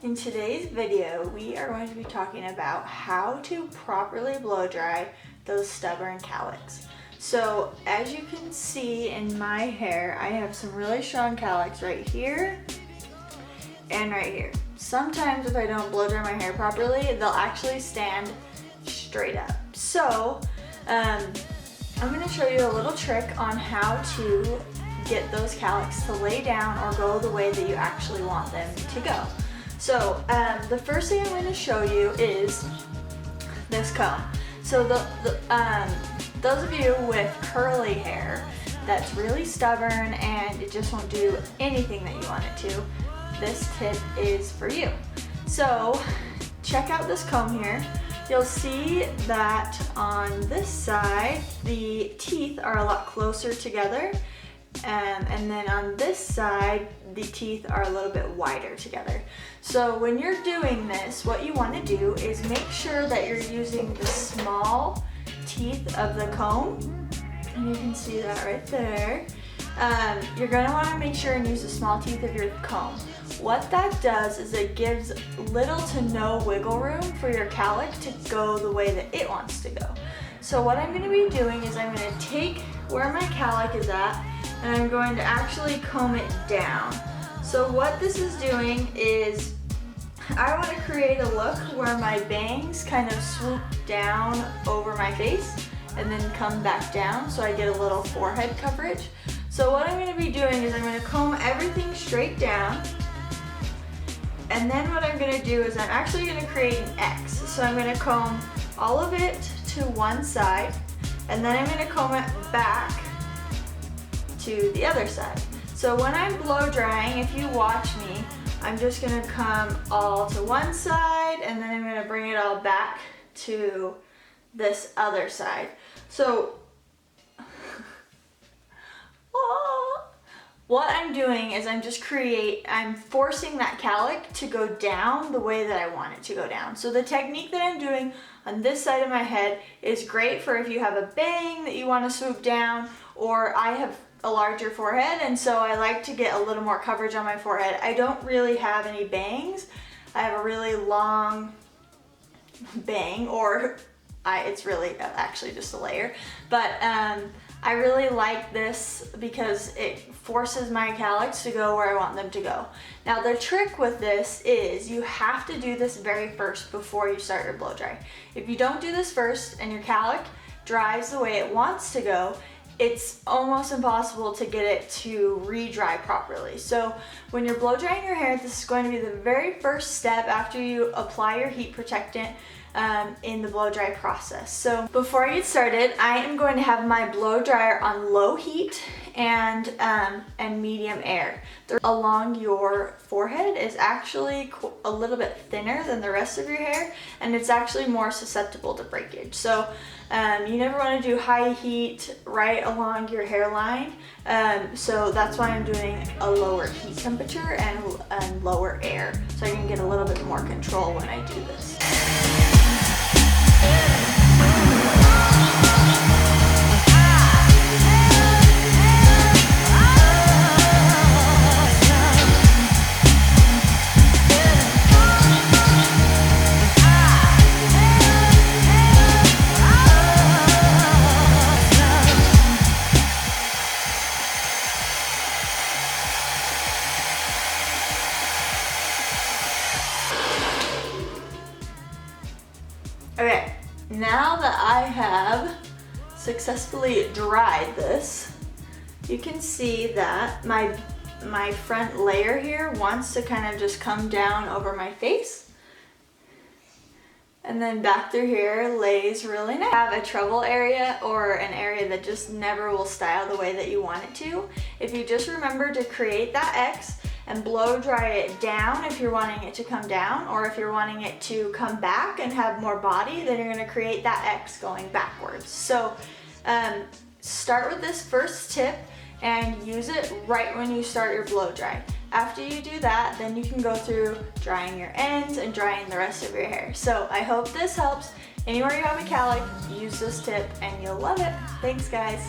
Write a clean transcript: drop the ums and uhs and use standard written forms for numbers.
In today's video, we are going to be talking about how to properly blow dry those stubborn cowlicks. So as you can see in my hair, I have some really strong cowlicks right here and right here. Sometimes if I don't blow dry my hair properly, they'll actually stand straight up. So I'm going to show you a little trick on how to get those cowlicks to lay down or go the way that you actually want them to go. So the first thing I'm going to show you is this comb. So those of you with curly hair that's really stubborn and it just won't do anything that you want it to, this tip is for you. So check out this comb here. You'll see that on this side the teeth are a lot closer together, and then on this side the teeth are a little bit wider together. So when you're doing this, what you want to do is make sure that you're using the small teeth of the comb, and you can see that right there. You're going to want to make sure and use the small teeth of your comb. What that does is it gives little to no wiggle room for your cowlick to go the way that it wants to go. So what I'm going to be doing is I'm going to take where my cowlick is at and I'm going to actually comb it down. So what this is doing is I want to create a look where my bangs kind of swoop down over my face and then come back down, so I get a little forehead coverage. So what I'm going to be doing is I'm going to comb everything straight down, and then what I'm going to do is I'm actually going to create an X. So I'm going to comb all of it to one side, and then I'm going to comb it back to the other side. So when I'm blow drying, if you watch me, I'm just going to come all to one side and then I'm going to bring it all back to this other side. So what I'm doing is I'm forcing that cowlick to go down the way that I want it to go down. So the technique that I'm doing on this side of my head is great for if you have a bang that you want to swoop down, or I have a larger forehead and so I like to get a little more coverage on my forehead. I don't really have any bangs. I have a really long bang, or it's really actually just a layer, but I really like this because it forces my cowlicks to go where I want them to go. Now the trick with this is you have to do this very first before you start your blow dry. If you don't do this first and your cowlick dries the way it wants to go, it's almost impossible to get it to re-dry properly. So when you're blow drying your hair, this is going to be the very first step after you apply your heat protectant in the blow dry process. So before I get started, I am going to have my blow dryer on low heat and medium air. Along your forehead is actually a little bit thinner than the rest of your hair, and it's actually more susceptible to breakage. So you never want to do high heat right along your hairline. So that's why I'm doing a lower heat temperature and lower air, so I can get a little bit more control when I do this. Okay, now that I have successfully dried this, you can see that my front layer here wants to kind of just come down over my face. And then back through here lays really nice. Have a trouble area or an area that just never will style the way that you want it to, if you just remember to create that X and blow dry it down if you're wanting it to come down, or if you're wanting it to come back and have more body, then you're going to create that X going backwards. So start with this first tip and use it right when you start your blow dry. After you do that, then you can go through drying your ends and drying the rest of your hair. So I hope this helps. Anywhere you have a cowlick, use this tip and you'll love it. Thanks guys.